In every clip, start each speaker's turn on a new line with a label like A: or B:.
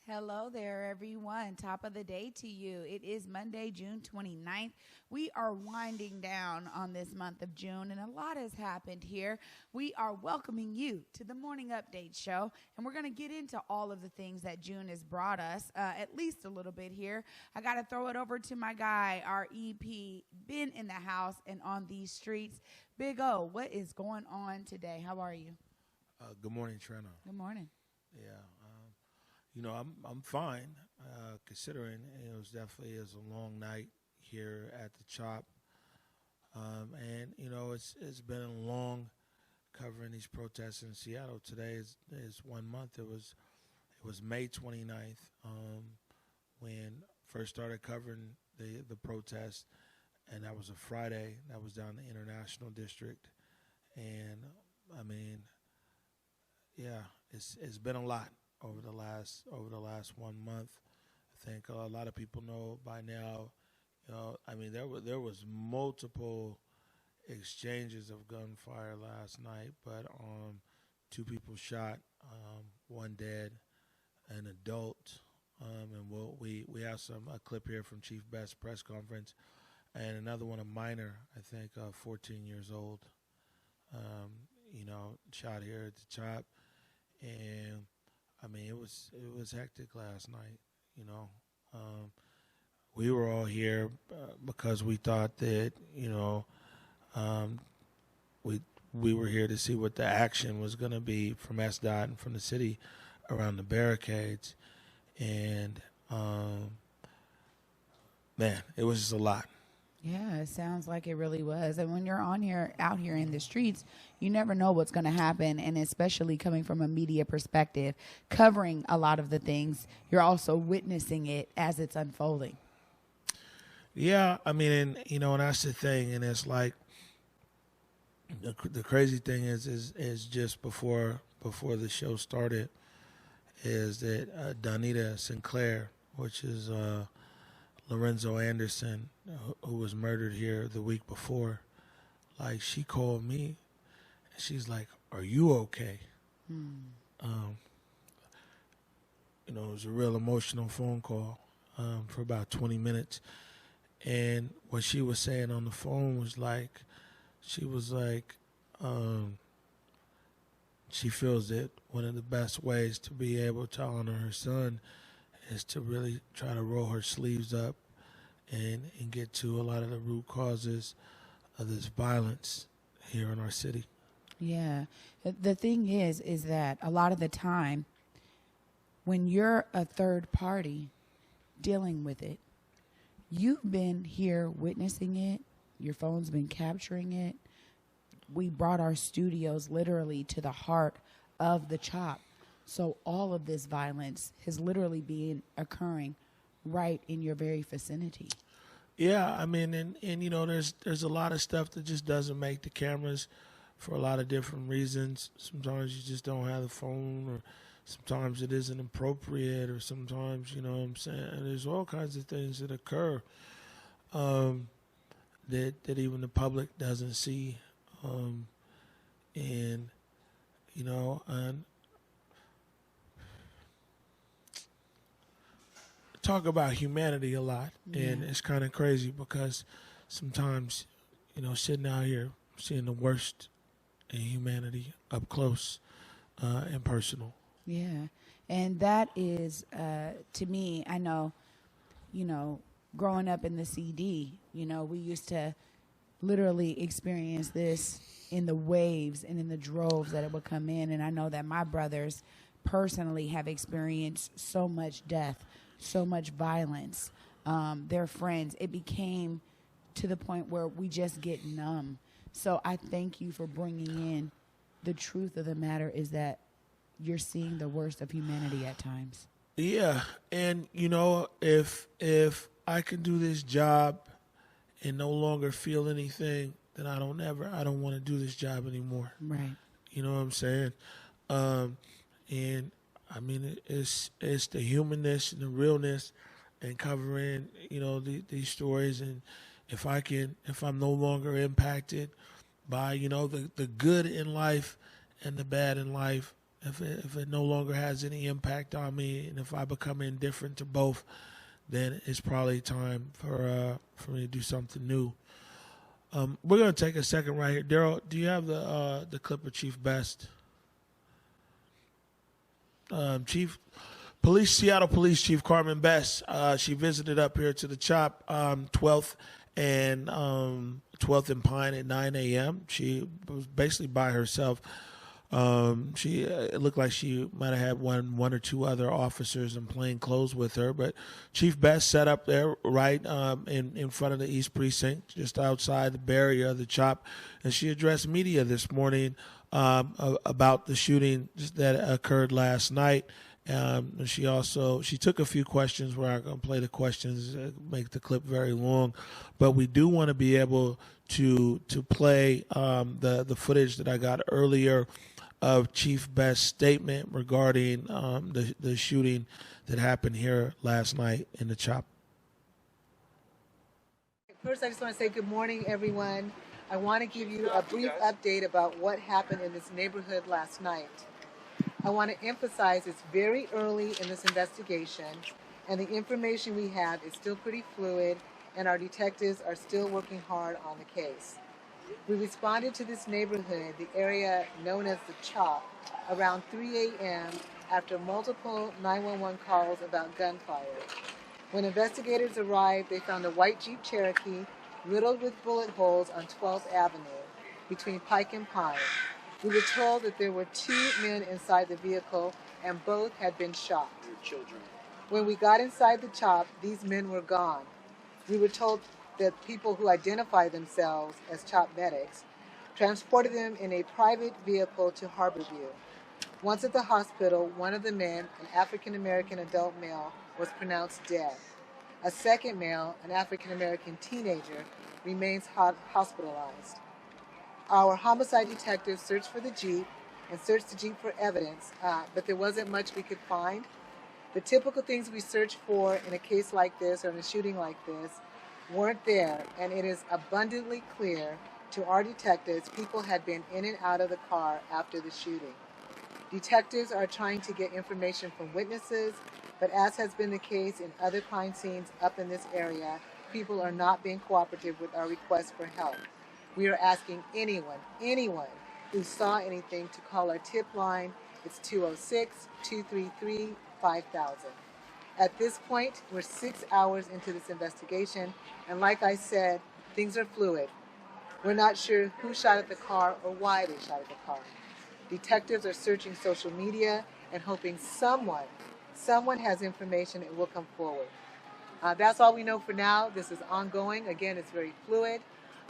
A: Hello there, everyone. Top of the day to you. It is Monday, June 29th. We are winding down on this month of June, and a lot has happened here. We are welcoming you to the Morning Update Show, and we're going to get into all of the things that June has brought us, at least a little bit here. I got to throw it over to my guy, our EP, been in the house and on these streets. Big O, what is going on today? How are you?
B: Good morning, Trina.
A: Good morning.
B: Yeah, I'm fine, considering it was definitely a long night here at the Chop, and it's been long covering these protests in Seattle. Today is 1 month. It was May 29th when first started covering the protest, and that was a Friday. That was down in the International District, and I mean, yeah, it's been a lot over the last 1 month. I think a lot of people know by now. There was multiple exchanges of gunfire last night, but two people shot, one dead, an adult, and we have a clip here from Chief Best's press conference, and another one, a minor, I think 14 years old, shot here at the Chop, and I mean, it was hectic last night. We were all here because we thought that we were here to see what the action was going to be from SDOT and from the city around the barricades, and man, it was just a lot.
A: Yeah, it sounds like it really was. And when you're out here in the streets, you never know what's going to happen. And especially coming from a media perspective, covering a lot of the things, you're also witnessing it as it's unfolding.
B: Yeah, I mean, and that's the thing. And it's like the crazy thing is just before the show started, is that Donita Sinclair, which is Lorenzo Anderson, who was murdered here the week before, like, she called me and she's like, "Are you okay?" It was a real emotional phone call for about 20 minutes. And what she was saying on the phone was like, she feels that one of the best ways to be able to honor her son is to really try to roll her sleeves up and get to a lot of the root causes of this violence here in our city.
A: Yeah. The thing is that a lot of the time when you're a third party dealing with it, you've been here witnessing it. Your phone's been capturing it. We brought our studios literally to the heart of the Chop. So all of this violence has literally been occurring right in your very vicinity.
B: Yeah, I mean, and there's a lot of stuff that just doesn't make the cameras for a lot of different reasons. Sometimes you just don't have the phone, or sometimes it isn't appropriate, or sometimes, what I'm saying, and there's all kinds of things that occur that even the public doesn't see, and talk about humanity a lot, and it's kind of crazy because sometimes, sitting out here seeing the worst in humanity up close and personal.
A: Yeah, and that is, to me, I know, growing up in the CD, we used to literally experience this in the waves and in the droves that it would come in, and I know that my brothers personally have experienced so much death, so much violence. Their friends, it became to the point where we just get numb. So I thank you for bringing in the truth of the matter is that you're seeing the worst of humanity at times.
B: Yeah, and if I can do this job and no longer feel anything, then I don't want to do this job anymore.
A: Right.
B: You know what I'm saying? And I mean, it's the humanness and the realness and covering, these stories. And if I'm no longer impacted by, the good in life and the bad in life, If it no longer has any impact on me, and if I become indifferent to both, then it's probably time for me to do something new. We're gonna take a second right here. Daryl, do you have the clip of Chief Best? Seattle Police Chief Carmen Best. She visited up here to the CHOP 12th and 12th and Pine at 9 a.m. She was basically by herself. It looked like she might have had one or two other officers in plain clothes with her, but Chief Best sat up there right in front of the East Precinct, just outside the barrier of the CHOP, and she addressed media this morning about the shooting that occurred last night. She took a few questions. We're not going to play the questions, make the clip very long, but we do want to be able to play the footage that I got earlier of Chief Best's statement regarding the shooting that happened here last night in the CHOP.
C: First, I just want to say good morning, everyone. I want to give you a brief update about what happened in this neighborhood last night. I want to emphasize it's very early in this investigation, and the information we have is still pretty fluid, and our detectives are still working hard on the case. We responded to this neighborhood, the area known as the CHOP, around 3 a.m. after multiple 911 calls about gunfire. When investigators arrived, they found a white Jeep Cherokee riddled with bullet holes on 12th Avenue between Pike and Pine. We were told that there were 2 men inside the vehicle and both had been shot. Children. When we got inside the CHOP, these men were gone. We were told that people who identify themselves as CHOP medics transported them in a private vehicle to Harborview. Once at the hospital, one of the men, an African-American adult male, was pronounced dead. A second male, an African-American teenager, remains hospitalized. Our homicide detectives searched for the Jeep and searched the Jeep for evidence, but there wasn't much we could find. The typical things we search for in a case like this or in a shooting like this weren't there, and it is abundantly clear to our detectives people had been in and out of the car after the shooting. Detectives are trying to get information from witnesses, but as has been the case in other crime scenes up in this area, people are not being cooperative with our request for help. We are asking anyone who saw anything to call our tip line. It's 206-233-5000. At this point, we're 6 hours into this investigation, and like I said, things are fluid. We're not sure who shot at the car or why they shot at the car. Detectives are searching social media and hoping someone has information and will come forward. That's all we know for now. This is ongoing. Again, it's very fluid.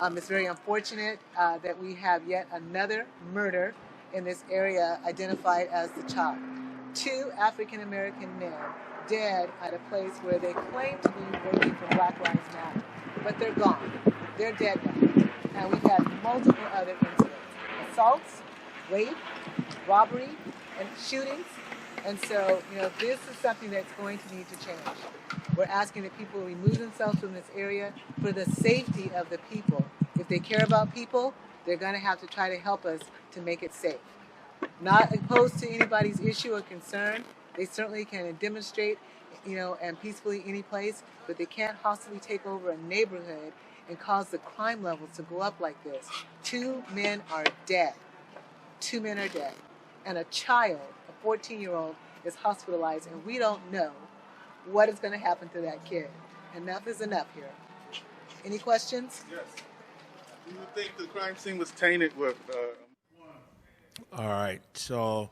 C: It's very unfortunate that we have yet another murder in this area identified as the CHOP. 2 African-American men dead at a place where they claim to be working for Black Lives Matter, but they're gone. They're dead now. And we've had multiple other incidents: assaults, rape, robbery, and shootings. And so, this is something that's going to need to change. We're asking that people remove themselves from this area for the safety of the people. If they care about people, they're going to have to try to help us to make it safe. Not opposed to anybody's issue or concern. They certainly can demonstrate, and peacefully any place, but they can't hostily take over a neighborhood and cause the crime levels to go up like this. 2 men are dead. 2 men are dead. And a child, a 14-year-old, is hospitalized, and we don't know what is going to happen to that kid. Enough is enough here. Any questions?
D: Yes. Do you think the crime scene was tainted with...
B: All right, so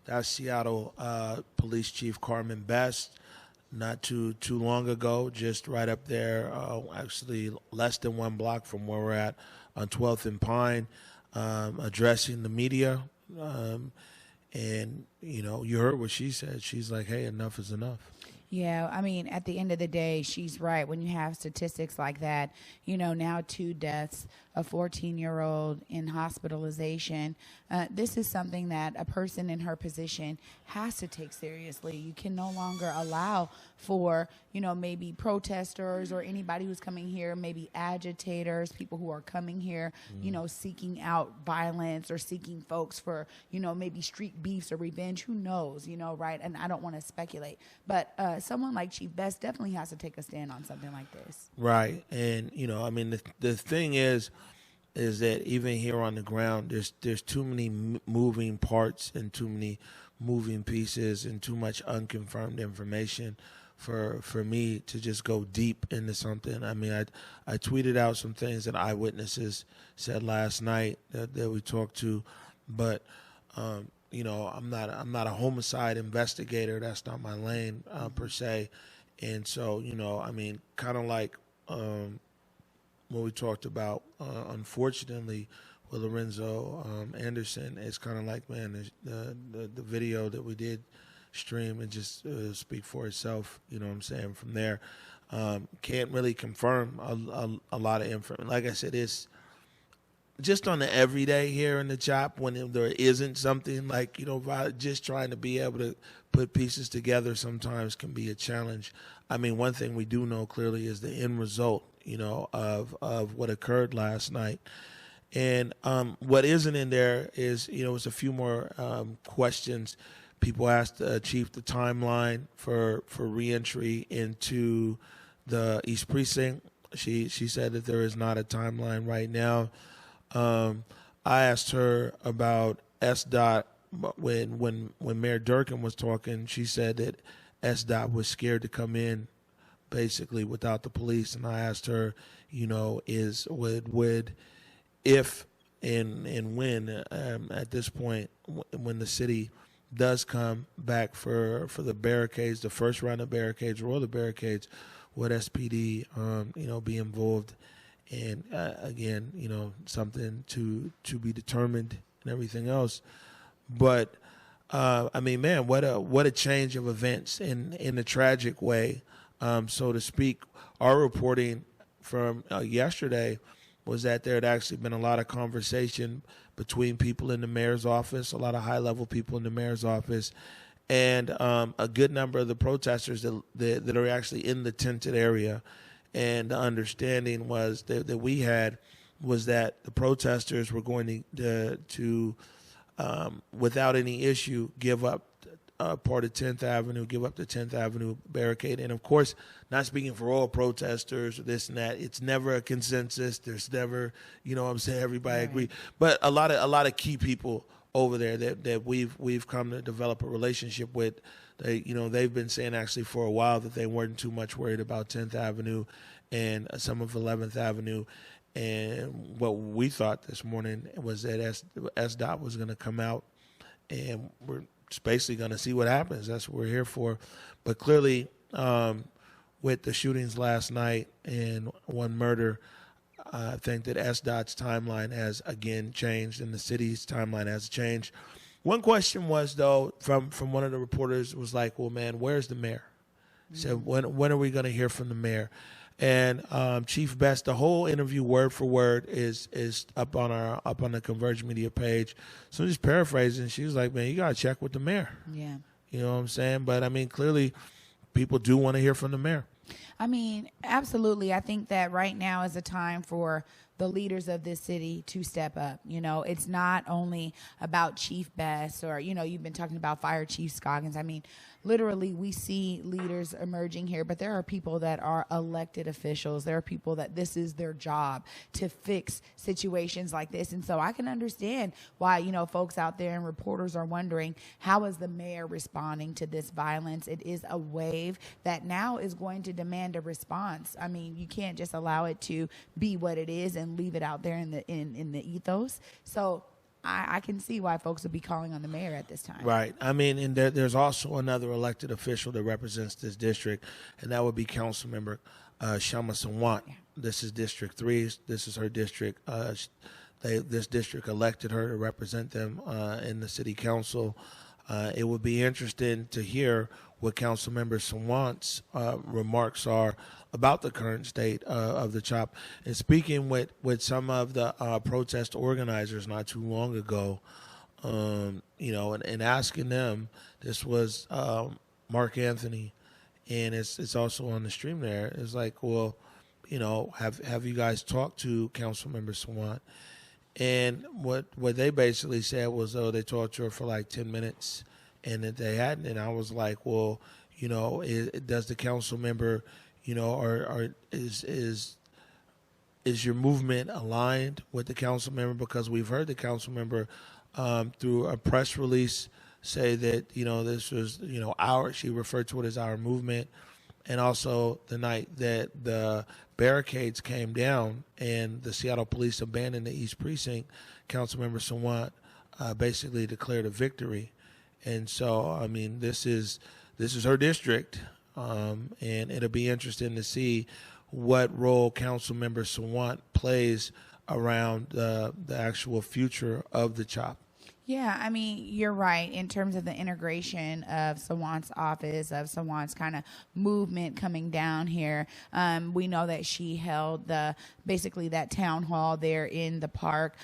B: that's Seattle Police Chief Carmen Best. Not too long ago, just right up there, actually less than 1 block from where we're at on 12th and Pine, addressing the media. And, you heard what she said. She's like, hey, enough is enough.
A: Yeah, I mean, at the end of the day, she's right. When you have statistics like that, now 2 deaths a 14-year-old in hospitalization. This is something that a person in her position has to take seriously. You can no longer allow for, maybe protesters or anybody who's coming here, maybe agitators, people who are coming here, seeking out violence or seeking folks for, maybe street beefs or revenge. Who knows, right? And I don't want to speculate. But someone like Chief Best definitely has to take a stand on something like this.
B: Right. And, the thing is that even here on the ground, there's too many moving parts and too many moving pieces and too much unconfirmed information for me to just go deep into something. I mean, I tweeted out some things that eyewitnesses said last night that we talked to, but I'm not a homicide investigator. That's not my lane per se. And so, kind of like what we talked about, unfortunately, with Lorenzo Anderson, it's kind of like, man, the video that we did stream and just speak for itself, you know what I'm saying, from there. Can't really confirm a lot of information. Like I said, it's just on the everyday here in the CHOP when there isn't something like, just trying to be able to put pieces together sometimes can be a challenge. I mean, one thing we do know clearly is the end result, of what occurred last night. And what isn't in there is, it's a few more questions. People asked Chief the timeline for reentry into the East Precinct. She said that there is not a timeline right now. I asked her about SDOT when Mayor Durkin was talking. She said that SDOT was scared to come in, basically without the police. And I asked her, would if and when at this point when the city does come back for the barricades, the first round of barricades or all the barricades, would SPD be involved? And again, something to be determined and everything else. But man, what a change of events in a tragic way, so to speak. Our reporting from yesterday was that there had actually been a lot of conversation between people in the mayor's office, a lot of high-level people in the mayor's office, and a good number of the protesters that are actually in the tented area. And the understanding was that we had was that the protesters were going to without any issue, give up part of 10th Avenue, give up the 10th Avenue barricade. And, of course, not speaking for all protesters or this and that, it's never a consensus. There's never, everybody agree. But a lot of key people over there that we've come to develop a relationship with, they've been saying actually for a while that they weren't too much worried about 10th Avenue and some of 11th Avenue. And what we thought this morning was that SDOT was going to come out, and we're just basically going to see what happens. That's what we're here for. But clearly, with the shootings last night and one murder, I think that SDOT's timeline has again changed, and the city's timeline has changed. One question was, though, from one of the reporters was like, well, man, where's the mayor? So when are we going to hear from the mayor? And Chief Best, the whole interview word for word is up on the ConvergeMedia page. So I'm just paraphrasing. She was like, man, you got to check with the mayor.
A: Yeah.
B: You know what I'm saying? But, I mean, clearly people do want to hear from the mayor.
A: I mean, absolutely. I think that right now is a time for the leaders of this city to step up. It's not only about Chief Best or, you've been talking about Fire Chief Scoggins. I mean, literally we see leaders emerging here, but there are people that are elected officials. There are people that this is their job to fix situations like this. And so I can understand why, folks out there and reporters are wondering, how is the mayor responding to this violence? It is a wave that now is going to demand a response. I mean, you can't just allow it to be what it is and leave it out there in the ethos. So I can see why folks would be calling on the mayor at this time. Right.
B: I mean, and there's also another elected official that represents this district, and that would be Councilmember Shama Sawant. Yeah. This is District 3. This is her district. This district elected her to represent them in the city council. It would be interesting to hear what Councilmember Sawant's remarks are about the current state of the CHOP. And speaking with some of the protest organizers not too long ago, you know, and asking them, this was Mark Anthony, and it's also on the stream there. It's like, well, you know, have you guys talked to Councilmember Sawant? And what they basically said was, oh, they talked to her for like 10 minutes, and that they hadn't. And I was like, well, you know, does the council member, you know, or is your movement aligned with the council member? Because we've heard the council member through a press release say that, you know, this was, you know, she referred to it as our movement. And also the night that the barricades came down and the Seattle police abandoned the East Precinct, Councilmember Sawant basically declared a victory. And so, I mean, this is her district, and it'll be interesting to see what role Councilmember Sawant plays around the actual future of the CHOP.
A: Yeah, I mean, you're right in terms of the integration of Sawant's office, of Sawant's kind of movement coming down here. We know that she held basically that town hall there in the park,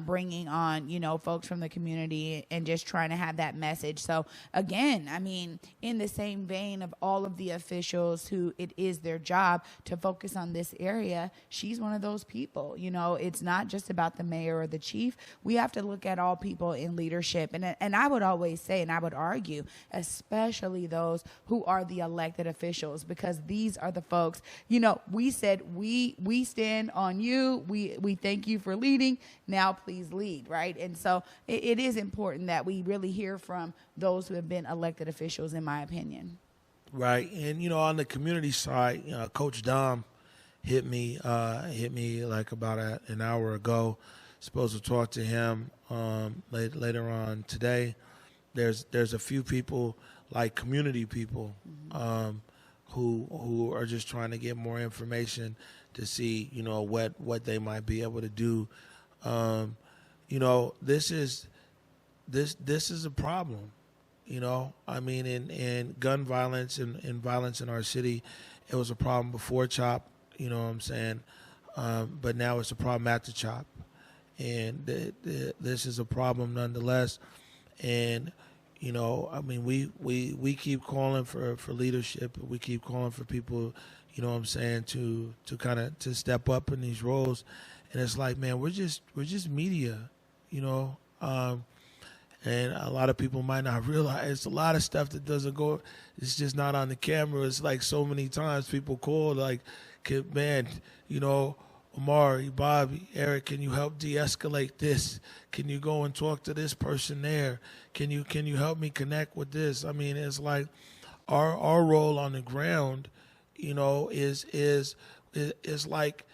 A: bringing on, you know, folks from the community and just trying to have that message. So again, I mean, in the same vein of all of the officials who it is their job to focus on this area, she's one of those people. You know, it's not just about the mayor or the chief. We have to look at all people in leadership. And I would always say, and I would argue, especially those who are the elected officials, because these are the folks, you know, we said, we stand on you. We thank you for leading. Now please lead, right? And so it is important that we really hear from those who have been elected officials, in my opinion.
B: Right. And, you know, on the community side, you know, Coach Dom hit me like about an hour ago. Supposed to talk to him later on today. There's a few people, like community people, who are just trying to get more information to see, you know, what they might be able to do. You know, this is a problem. You know, I mean, in gun violence and violence in our city, it was a problem before CHOP. You know what I'm saying? But now it's a problem at the CHOP. And this is a problem nonetheless. And, you know, I mean, we keep calling for leadership. We keep calling for people, you know what I'm saying, to kind of to step up in these roles. And it's like, man, we're just media, you know. And a lot of people might not realize a lot of stuff that doesn't go, it's just not on the camera. It's like so many times people call like, man, you know, Omari, Bobby, Eric, can you help de-escalate this? Can you go and talk to this person there? Can you help me connect with this? I mean, it's like our role on the ground, you know, is like,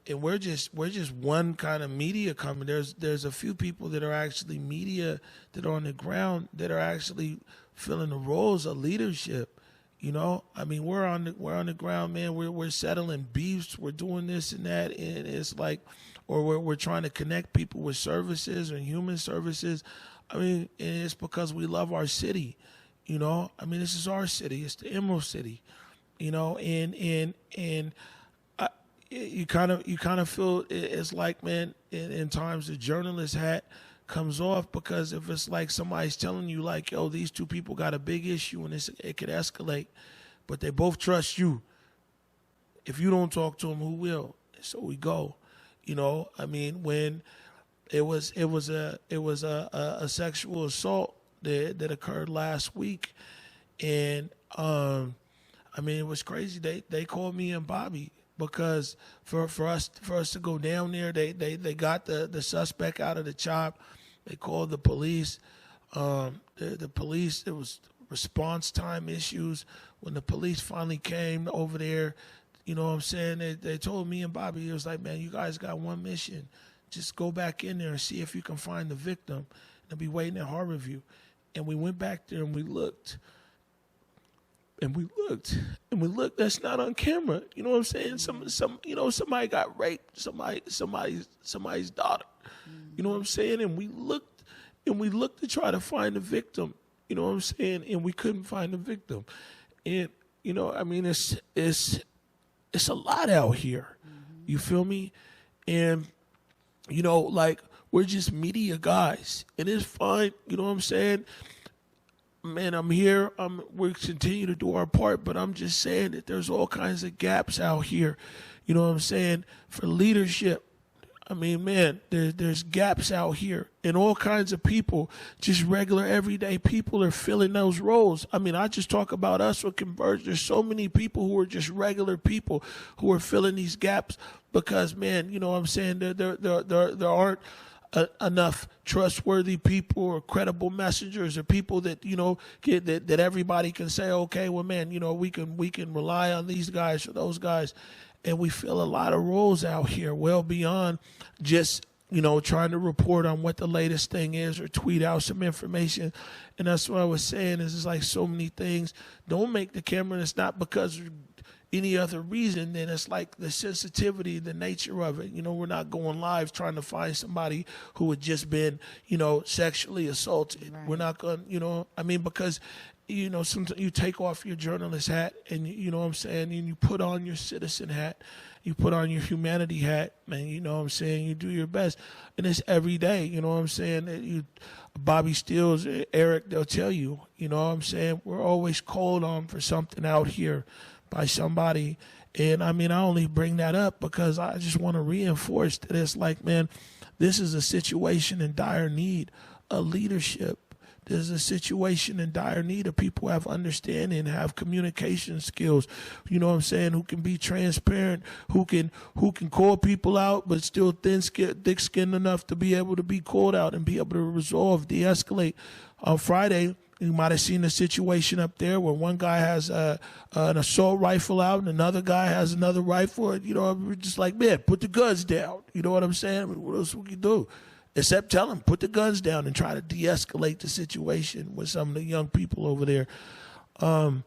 B: and we're just one kind of media company. There's a few people that are actually media that are on the ground that are actually filling the roles of leadership. You know, I mean, we're on the ground, man. We're settling beefs. We're doing this and that, and it's like, or we're trying to connect people with services or human services. I mean, and it's because we love our city. You know, I mean, this is our city. It's the Emerald City. You know, and you kind of feel it's like, man, in times the journalist hat comes off, because if it's like somebody's telling you like, yo, these two people got a big issue and it could escalate, but they both trust you. If you don't talk to them, who will? So we go. You know, I mean, when it was a sexual assault that occurred last week, and I mean, it was crazy. They called me and Bobby, because for us to go down there, they got the suspect out of the CHOP. They called the police. The police, it was response time issues. When the police finally came over there, you know what I'm saying, they told me and Bobby, it was like, man, you guys got one mission. Just go back in there and see if you can find the victim. They'll be waiting at Harborview. And we went back there and we looked. And we looked. That's not on camera. You know what I'm saying? Some you know, somebody got raped. Somebody's daughter. You know what I'm saying? And we looked to try to find the victim. You know what I'm saying? And we couldn't find the victim. And, you know, I mean, it's a lot out here. You feel me? And, you know, like, we're just media guys. And it's fine. You know what I'm saying? Man, I'm here. We continue to do our part, but I'm just saying that there's all kinds of gaps out here. You know what I'm saying? For leadership. I mean, man, there's gaps out here, and all kinds of people, just regular everyday people, are filling those roles. I mean, I just talk about us with Converge. There's so many people who are just regular people who are filling these gaps because, man, you know what I'm saying? There aren't enough trustworthy people or credible messengers or people that, you know, that everybody can say, okay, well, man, you know, we can rely on these guys or those guys. And we fill a lot of roles out here, well beyond just, you know, trying to report on what the latest thing is or tweet out some information. And that's what I was saying is it's like so many things. Don't make the camera, and it's not because of any other reason. Then it's like the sensitivity, the nature of it. You know, we're not going live trying to find somebody who had just been, you know, sexually assaulted. Right. We're not going, you know, I mean, because, you know, sometimes you take off your journalist hat and, you know what I'm saying, and you put on your citizen hat, you put on your humanity hat, man, you know what I'm saying, you do your best. And it's every day, you know what I'm saying, Bobby Steele's, Eric, they'll tell you, you know what I'm saying, we're always called on for something out here by somebody. And I mean, I only bring that up because I just want to reinforce that it's like, man, this is a situation in dire need of leadership. There's a situation in dire need of people who have understanding, have communication skills, you know what I'm saying, who can be transparent, who can call people out, but still thick-skinned enough to be able to be called out and be able to resolve, de-escalate. On Friday, you might have seen a situation up there where one guy has an assault rifle out and another guy has another rifle. You know, we're just like, man, put the guns down. You know what I'm saying? I mean, what else we can do? Except tell them, put the guns down and try to de-escalate the situation with some of the young people over there. You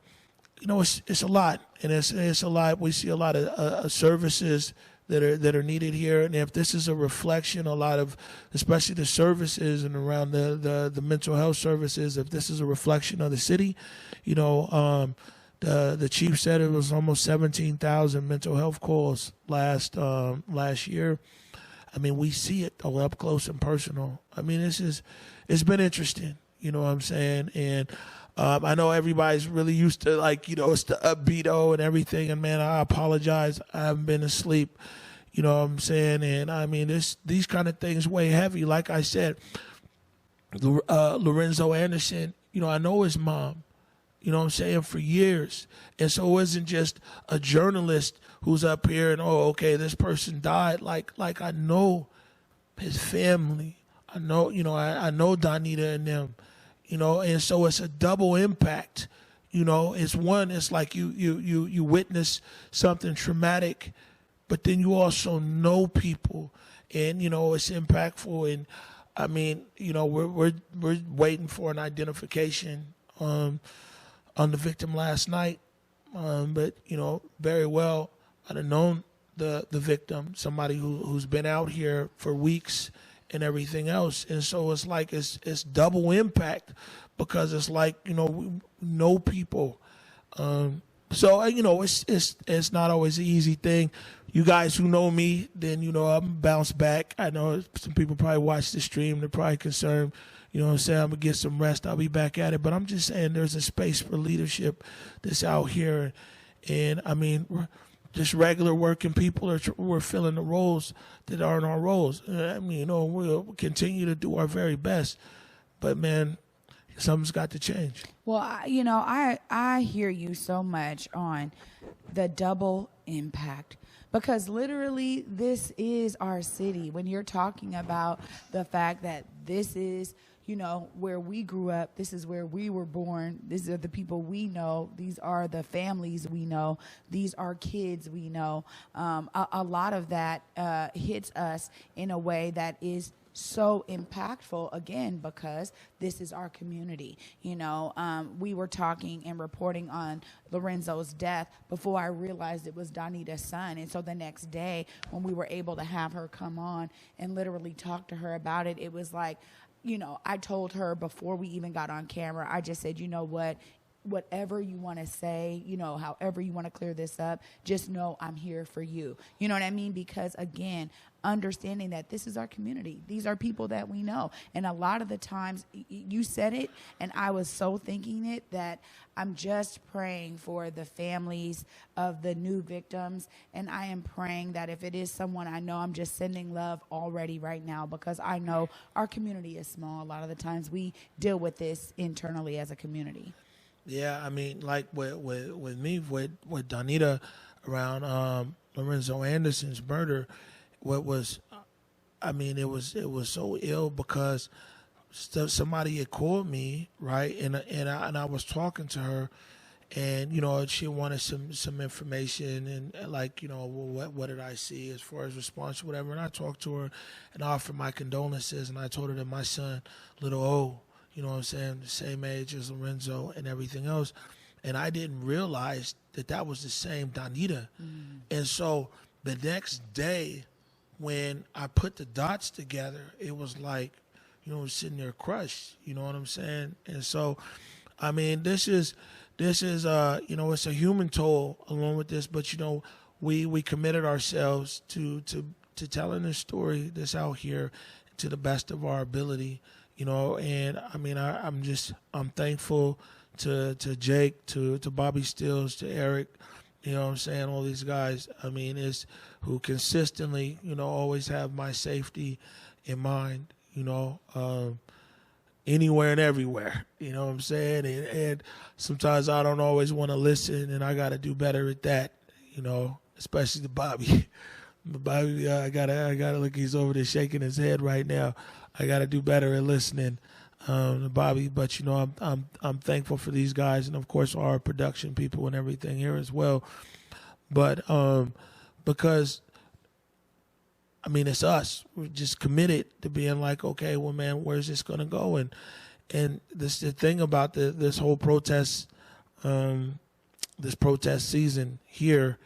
B: know, it's a lot, and it's a lot. We see a lot of services that are needed here, and if this is a reflection, a lot of, especially the services and around the mental health services, if this is a reflection of the city, you know, the chief said it was almost 17,000 mental health calls last year. I mean, we see it up close and personal. I mean, it's been interesting, you know what I'm saying? And I know everybody's really used to, like, you know, it's the upbeat and everything. And, man, I apologize. I haven't been asleep, you know what I'm saying? And, I mean, these kind of things weigh heavy. Like I said, Lorenzo Anderson, you know, I know his mom, you know what I'm saying, for years. And so it wasn't just a journalist who's up here and, oh, okay, this person died. Like I know his family. I know, you know, I know Donita and them, you know, and so it's a double impact. You know, it's one, it's like you witness something traumatic, but then you also know people, and, you know, it's impactful. And I mean, you know, we're waiting for an identification on the victim last night, but, you know, very well I'd have known the victim, somebody who's been out here for weeks and everything else. And so it's like it's double impact because it's like, you know, we know people. So, you know, it's not always an easy thing. You guys who know me, then, you know, I'm bounce back. I know some people probably watch the stream. They're probably concerned. You know what I'm saying? I'm going to get some rest. I'll be back at it. But I'm just saying there's a space for leadership that's out here. And, I mean, just regular working people we're filling the roles that aren't our roles. I mean, you know, we'll continue to do our very best. But, man, something's got to change.
A: Well, I hear you so much on the double impact. Because literally, this is our city. When you're talking about the fact that this is, you know, where we grew up, this is where we were born, these are the people we know, these are the families we know, these are kids we know. A lot of that hits us in a way that is so impactful, again, because this is our community. You know, we were talking and reporting on Lorenzo's death before I realized it was Donita's son. And so the next day when we were able to have her come on and literally talk to her about it, it was like, you know, I told her before we even got on camera, I just said, you know what, whatever you want to say, however you want to clear this up, just know I'm here for you. You know what I mean? Because again, understanding that this is our community. These are people that we know. And a lot of the times you said it, and I was so thinking it, that I'm just praying for the families of the new victims. And I am praying that if it is someone I know, I'm just sending love already right now, because I know our community is small. A lot of the times we deal with this internally as a community.
B: Yeah, I mean, like with me, with Donita around Lorenzo Anderson's murder, it was so ill because somebody had called me, right, and I was talking to her, and she wanted some information, and like what did I see as far as response or whatever, and I talked to her and offered my condolences, and I told her that my son, little O, what I'm saying, the same age as Lorenzo and everything else, and I didn't realize that was the same Donita, and so the next day, when I put the dots together, it was like, sitting there crushed. You know what I'm saying? And so, I mean, this is it's a human toll along with this, but we committed ourselves to telling this story that's out here to the best of our ability. And I mean, I'm thankful to Jake, to Bobby Stills, to Eric. You know what I'm saying? All these guys, I mean, who consistently, always have my safety in mind, anywhere and everywhere. You know what I'm saying? And sometimes I don't always want to listen, and I got to do better at that, especially to Bobby. Bobby, I gotta look, he's over there shaking his head right now. I got to do better at listening to Bobby, but I'm thankful for these guys, and of course our production people and everything here as well. But because I mean, it's us. We're just committed to being like, okay, well, man, where's this gonna go? And the thing about this whole protest, this protest season here,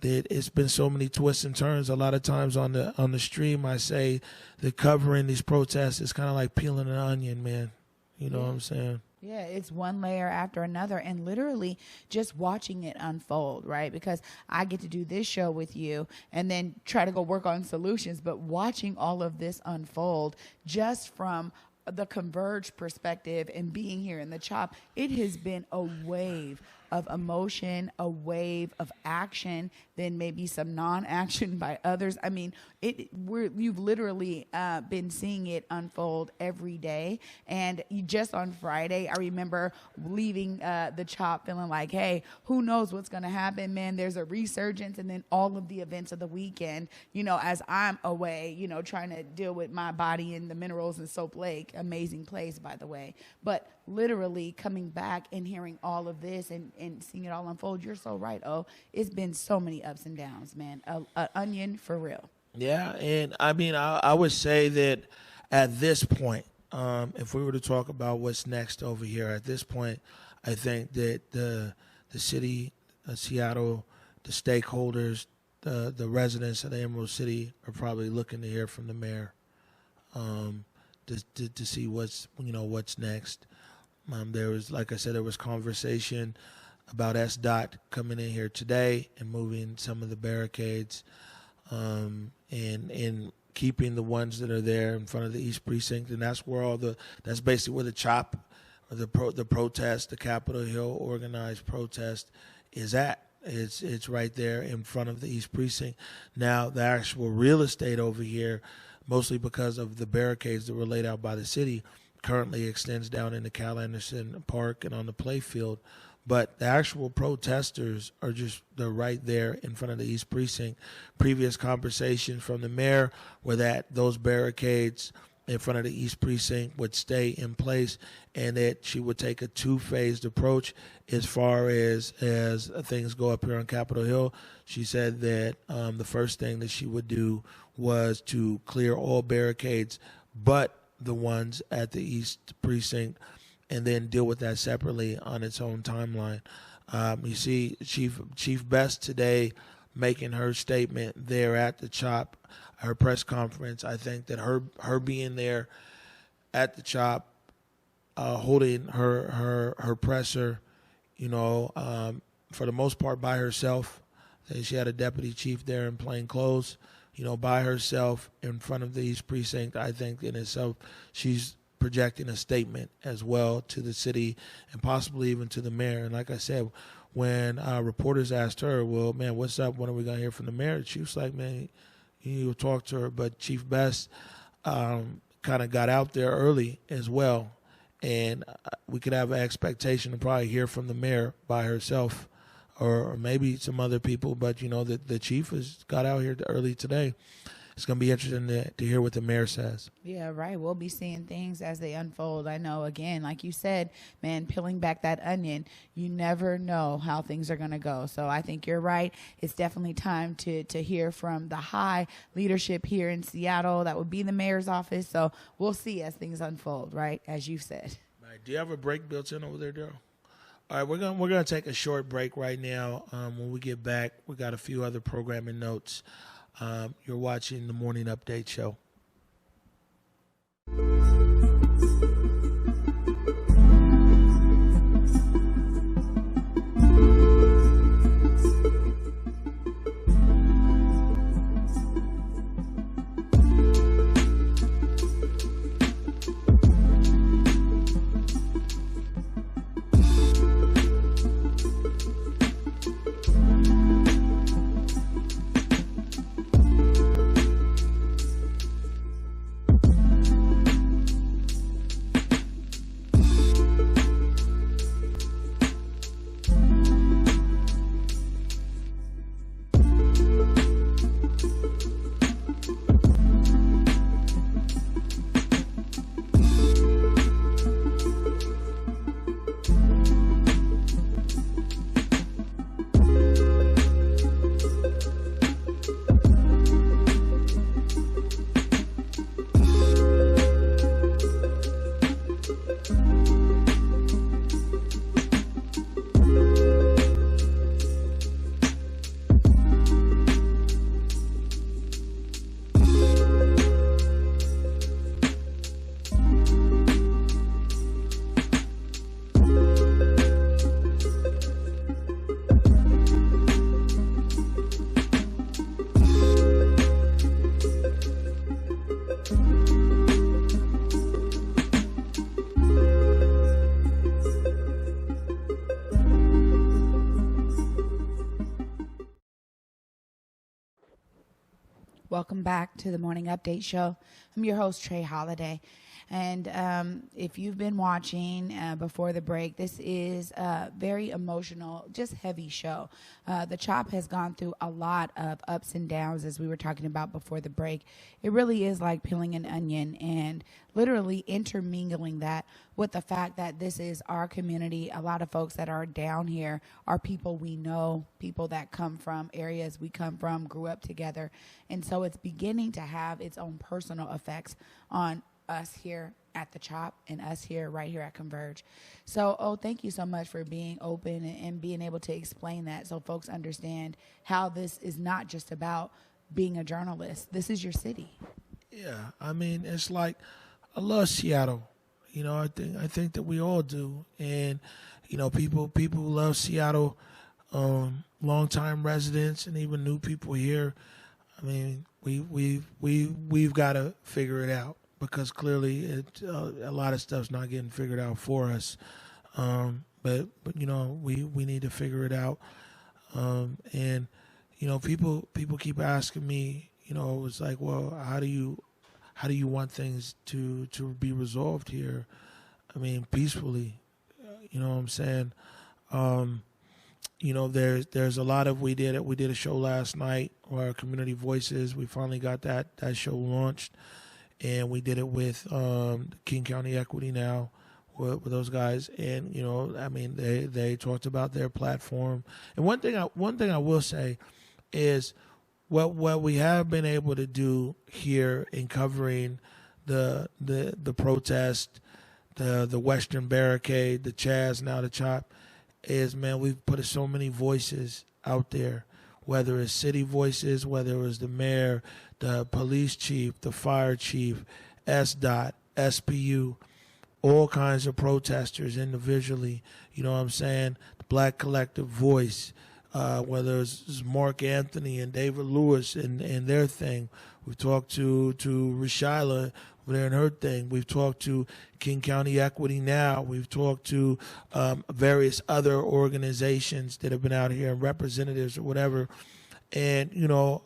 B: that it's been so many twists and turns. A lot of times on the stream, I say that covering these protests is kind of like peeling an onion, man. You know what I'm saying?
A: Yeah, it's one layer after another, and literally just watching it unfold, right? Because I get to do this show with you and then try to go work on solutions, but watching all of this unfold just from the Converge perspective and being here in the CHOP, it has been a wave of emotion, a wave of action, then maybe some non-action by others. I mean, you've literally been seeing it unfold every day. And just on Friday, I remember leaving the CHOP feeling like, hey, who knows what's going to happen, man? There's a resurgence, and then all of the events of the weekend, as I'm away, trying to deal with my body in the Minerals and Soap Lake, amazing place, by the way. But literally coming back and hearing all of this and seeing it all unfold, you're so right. It's been so many ups and downs, man. An onion for real.
B: Yeah, and I mean, I would say that at this point, if we were to talk about what's next over here, at this point, I think that the city of Seattle, the stakeholders, the residents of the Emerald City are probably looking to hear from the mayor to see what's next. There was, like I said, there was conversation about SDOT coming in here today and moving some of the barricades, and keeping the ones that are there in front of the East Precinct, and that's basically where the CHOP, or the protest, the Capitol Hill organized protest, is at. It's right there in front of the East Precinct. Now the actual real estate over here, mostly because of the barricades that were laid out by the city, currently extends down into Cal Anderson Park and on the playfield. But the actual protesters they're right there in front of the East Precinct. Previous conversation from the mayor were that those barricades in front of the East Precinct would stay in place, and that she would take a two-phased approach as far as things go up here on Capitol Hill. She said that the first thing that she would do was to clear all barricades but the ones at the East Precinct, and then deal with that separately on its own timeline. You see Chief Best today making her statement there at the CHOP, her press conference. I think that her being there at the CHOP, holding her presser, for the most part by herself. She had a deputy chief there in plain clothes, by herself in front of the East Precinct. I think in itself, she's projecting a statement as well to the city and possibly even to the mayor. And like I said, when reporters asked her, well, man, what's up? When are we going to hear from the mayor? She was like, man, you talk to her. But Chief Best kind of got out there early as well. And we could have an expectation to probably hear from the mayor by herself or maybe some other people. But, the chief has got out here early today. It's going to be interesting to hear what the mayor says.
A: Yeah, right. We'll be seeing things as they unfold. I know, again, like you said, man, peeling back that onion, you never know how things are going to go. So I think you're right. It's definitely time to hear from the high leadership here in Seattle. That would be the mayor's office. So we'll see as things unfold, right, as you said.
B: Right. Do you have a break built in over there, Daryl? All right, we're gonna take a short break right now. When we get back, we got a few other programming notes. You're watching the Morning Update Show.
A: Welcome back to the Morning Update Show. I'm your host, Trae Holiday. And if you've been watching before the break, this is a very emotional, just heavy show. The CHOP has gone through a lot of ups and downs, as we were talking about before the break. It really is like peeling an onion and literally intermingling that with the fact that this is our community. A lot of folks that are down here are people we know, people that come from areas we come from, grew up together. And so it's beginning to have its own personal effects on us here at the CHOP and us here right here at Converge. So, thank you so much for being open and being able to explain that so folks understand how this is not just about being a journalist. This is your city.
B: Yeah, I mean, it's like I love Seattle. I think that we all do, and people love Seattle, longtime residents and even new people here. I mean, we've got to figure it out, because clearly a lot of stuff's not getting figured out for us. But we need to figure it out. And people keep asking me, it's like, well, how do you want things to be resolved here? I mean, peacefully. You know what I'm saying? There's a lot of we did a show last night, our Community Voices. We finally got that show launched. And we did it with King County Equity Now, with those guys. And I mean, they talked about their platform. And one thing I will say is what we have been able to do here in covering the protest, the Western Barricade, the Chaz, now the CHOP, is, man, we've put so many voices out there. Whether it's city voices, whether it was the mayor, the police chief, the fire chief, SDOT, SPU, all kinds of protesters individually, you know what I'm saying? The Black collective voice, whether it's Mark Anthony and David Lewis and their thing. We've talked to Rashyla over there and her thing. We've talked to King County Equity Now. We've talked to various other organizations that have been out here and representatives or whatever. And,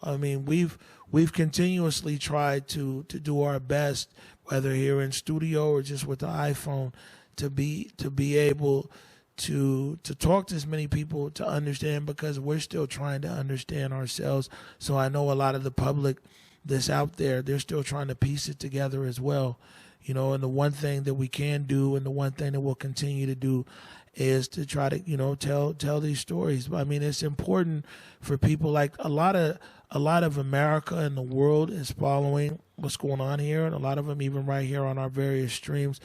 B: I mean, we've continuously tried to do our best, whether here in studio or just with the iPhone, to be able to talk to as many people to understand, because we're still trying to understand ourselves. So I know a lot of the public that's out there, they're still trying to piece it together as well. And the one thing that we can do, and the one thing that we'll continue to do, is to try to, tell these stories. I mean, it's important for people. Like a lot of America and the world is following what's going on here, and a lot of them even right here on our various streams.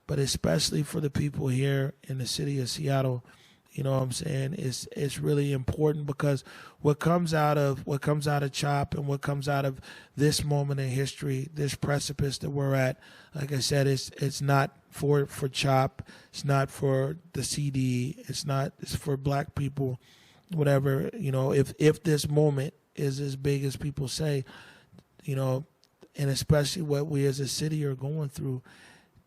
B: But especially for the people here in the city of Seattle, you know what I'm saying? It's really important, because what comes out of CHOP and what comes out of this moment in history, this precipice that we're at, like I said, it's not for CHOP, it's not for the CD, it's for Black people, whatever. If this moment is as big as people say, and especially what we as a city are going through,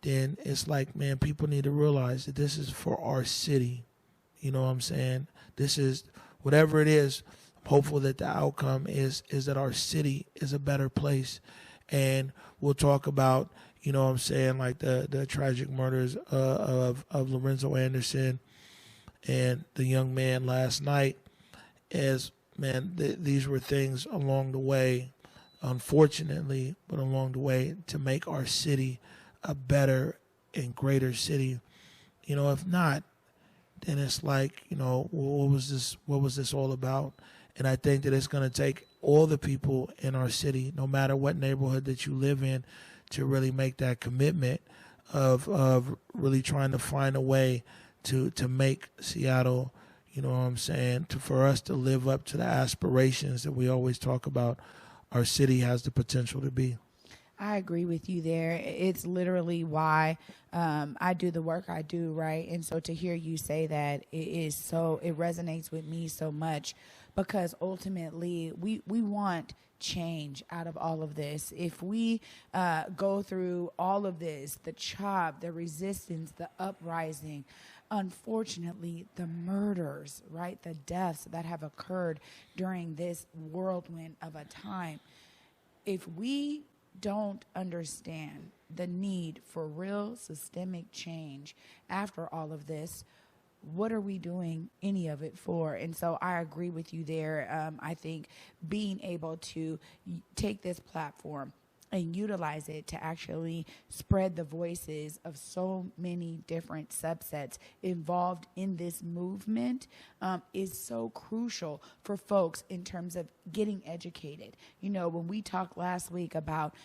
B: then it's like, man, people need to realize that this is for our city. You know what I'm saying? This is, whatever it is, I'm hopeful that the outcome is that our city is a better place. And we'll talk about, you know what I'm saying, like the tragic murders of Lorenzo Anderson and the young man last night. As, man, these were things along the way, unfortunately, but along the way, to make our city a better and greater city. If not, then it's like, what was this all about? And I think that it's going to take all the people in our city, no matter what neighborhood that you live in, to really make that commitment of really trying to find a way to make Seattle, you know what I'm saying, for us to live up to the aspirations that we always talk about our city has the potential to be.
A: I agree with you there. It's literally why I do the work I do, right? And so to hear you say that, it resonates with me so much, because ultimately we want change out of all of this. If we go through all of this, the CHOP, the resistance, the uprising, unfortunately, the murders, right, the deaths that have occurred during this whirlwind of a time, if we don't understand the need for real systemic change after all of this, what are we doing any of it for? And so I agree with you there. I think being able to take this platform and utilize it to actually spread the voices of so many different subsets involved in this movement is so crucial for folks in terms of getting educated. When we talked last week about,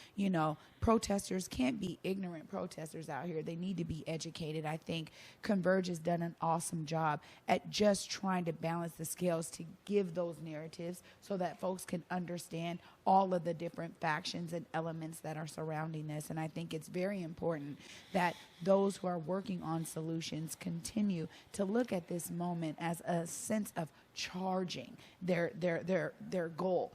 A: protesters can't be ignorant protesters out here. They need to be educated. I think Converge has done an awesome job at just trying to balance the scales to give those narratives so that folks can understand all of the different factions and elements that are surrounding this. And I think it's very important that those who are working on solutions continue to look at this moment as a sense of charging their goal.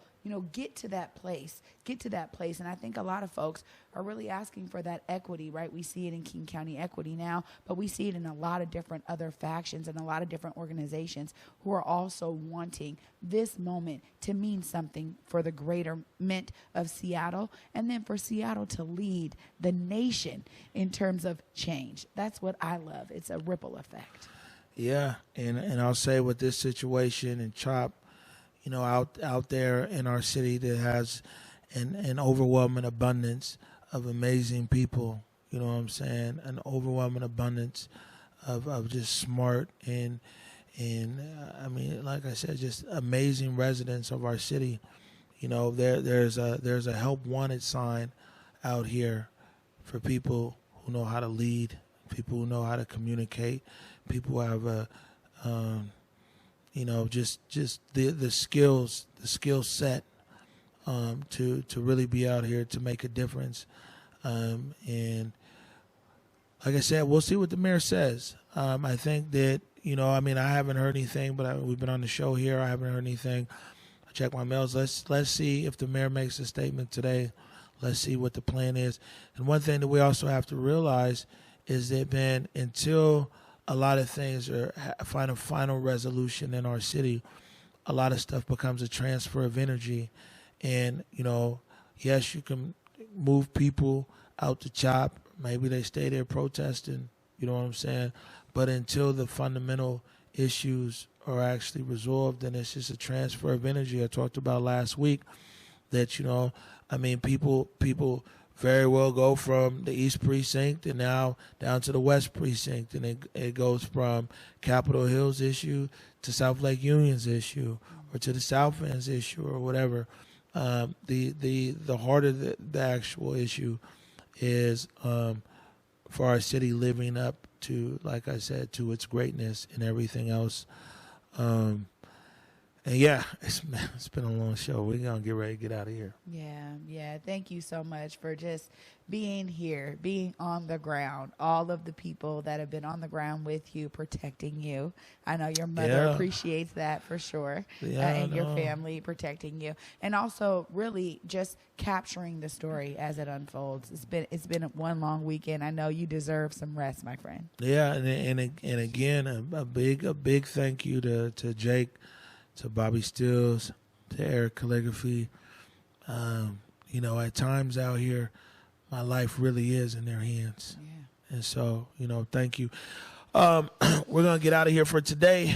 A: Get to that place. And I think a lot of folks are really asking for that equity, right? We see it in King County Equity Now, but we see it in a lot of different other factions and a lot of different organizations who are also wanting this moment to mean something for the greaterment of Seattle, and then for Seattle to lead the nation in terms of change. That's what I love. It's a ripple effect.
B: Yeah, and I'll say with this situation and CHOP, out there in our city that has an overwhelming abundance of amazing people, you know what I'm saying, an overwhelming abundance of just smart and I mean, like I said, just amazing residents of our city. There's a help wanted sign out here for people who know how to lead, people who know how to communicate, people who have a just the skill set to really be out here to make a difference. And like I said, we'll see what the mayor says. I think that, you know, I mean, I haven't heard anything, but we've been on the show here. I haven't heard anything. I check my mails. Let's see if the mayor makes a statement today. Let's see what the plan is. And one thing that we also have to realize is that, man, until a lot of things find a final resolution in our city, a lot of stuff becomes a transfer of energy. And, you know, yes, you can move people out to CHOP. Maybe they stay there protesting, you know what I'm saying? But until the fundamental issues are actually resolved, then it's just a transfer of energy. I talked about last week that, you know, I mean, people very well go from the East Precinct and now down to the West Precinct, and it goes from Capitol Hill's issue to South Lake Union's issue or to the South End's issue or whatever. The heart of the actual issue is for our city living up to, like I said, to its greatness and everything else. And yeah, it's been a long show. We're going to get ready to get out of here.
A: Yeah. Thank you so much for just being here, being on the ground, all of the people that have been on the ground with you, protecting you. I know your mother appreciates that for sure, and your family protecting you. And also really just capturing the story as it unfolds. It's been one long weekend. I know you deserve some rest, my friend.
B: Yeah, and again, a big thank you to Jake, to Bobby Stills, to Eric Calligraphy. You know, at times out here, my life really is in their hands. Yeah. And so, you know, thank you. We're going to get out of here for today.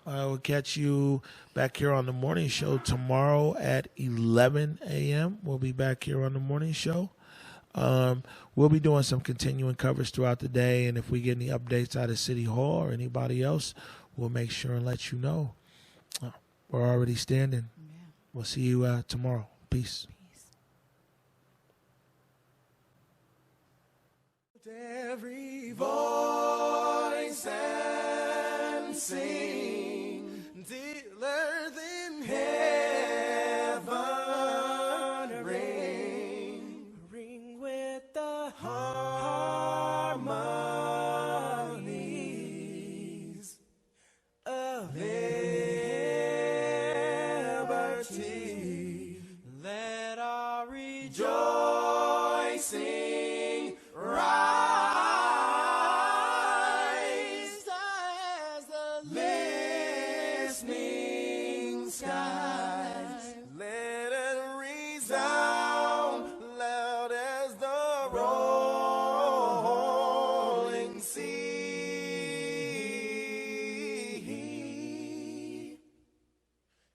B: We'll catch you back here on the morning show tomorrow at 11 a.m. We'll be back here on the morning show. We'll be doing some continuing coverage throughout the day, and if we get any updates out of City Hall or anybody else, we'll make sure and let you know. We're already standing. Yeah. We'll see you tomorrow. Peace.
E: Every voice and sing, dealer than heaven ring with the harmonies of liberty. Let our rejoicing rise as the listening skies. Let it resound loud as the rolling sea.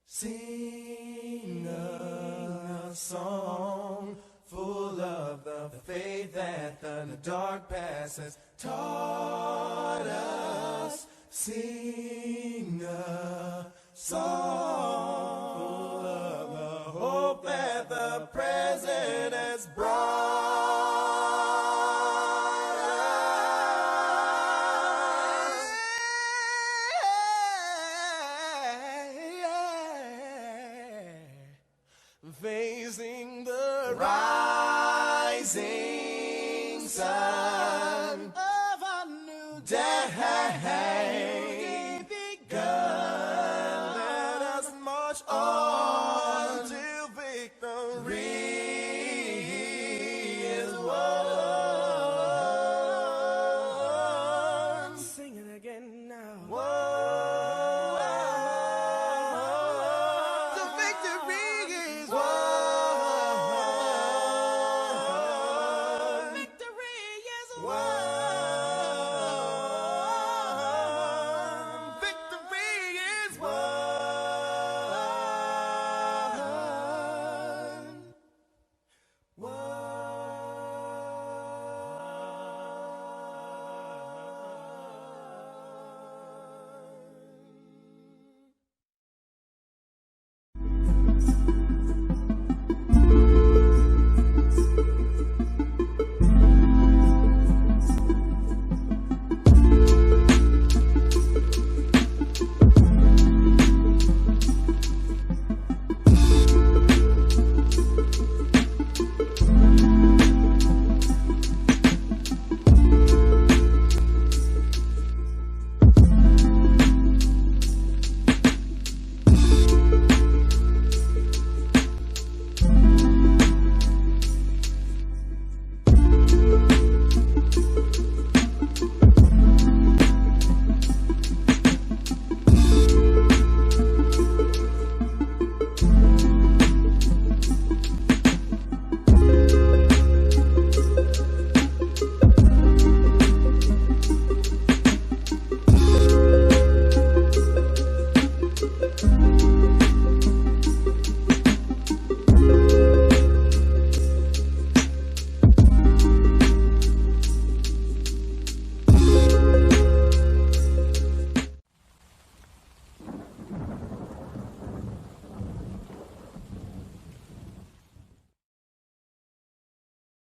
E: Sing a song full of the faith that the dark past has taught us. Sing a song full of the hope that the present has brought us. Facing the rising sun of a new day.